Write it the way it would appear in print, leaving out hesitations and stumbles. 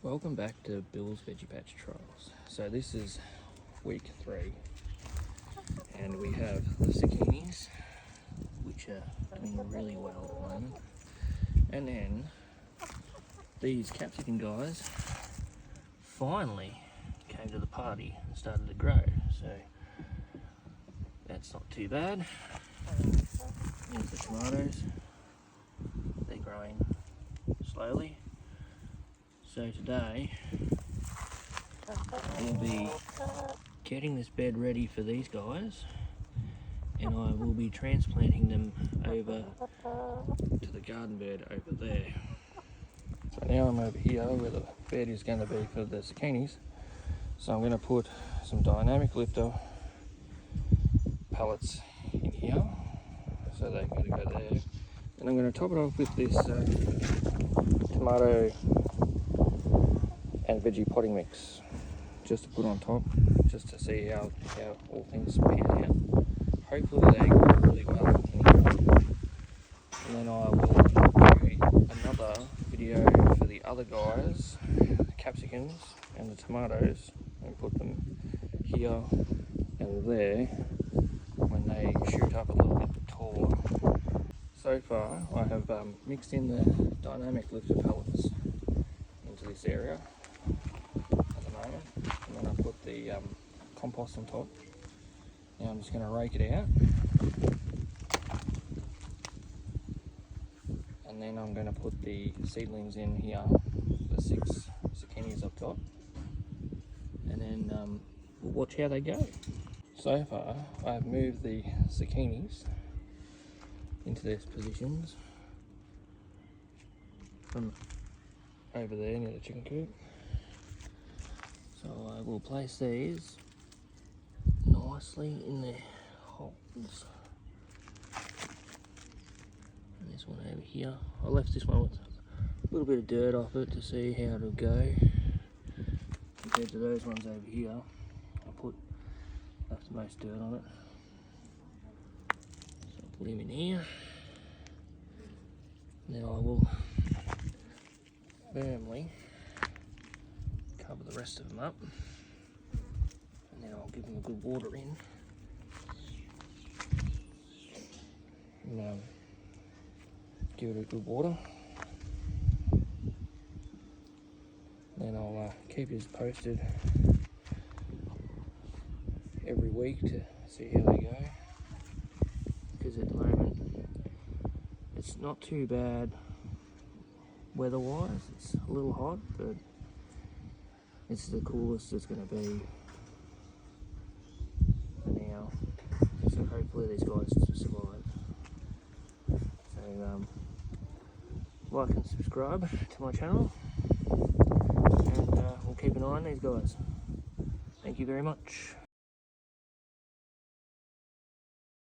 Welcome back to Bill's Veggie Patch Trials. So this is week 3 and we have the zucchinis, which are doing really well at the moment, and then these capsicum guys finally came to the party and started to grow, so that's not too bad. Here's the tomatoes, they're growing slowly. So today we'll be getting this bed ready for these guys, and I will be transplanting them over to the garden bed over there. So now I'm over here where the bed is going to be for the zucchinis. So I'm going to put some dynamic lifter pallets in here, so they're going to go there. And I'm going to top it off with this tomato and veggie potting mix, just to put on top, just to see how all things pan out. Hopefully they grow really well. And then I will do another video for the other guys, the capsicums and the tomatoes, and put them here and there when they shoot up a little bit taller. So far I have mixed in the dynamic lifter pellets into this area at the moment, and then I put the compost on top. Now I'm just going to rake it out, and then I'm going to put the seedlings in here, the 6 zucchinis I've got, and then we'll watch how they go. So far I've moved the zucchinis into their positions from over there near the chicken coop. So I will place these nicely in their holes. And this one over here, I left this one with a little bit of dirt off it to see how it'll go compared to those ones over here. I left the most dirt on it. So I'll put him in here, and then I will firmly cover the rest of them up, and then I'll give them a good water in. And, give it a good water. Then I'll keep you posted every week to see how they go, because at the moment it's not too bad weather-wise. It's a little hot, but it's the coolest it's going to be for now. So hopefully these guys survive. So like and subscribe to my channel, and we'll keep an eye on these guys. Thank you very much.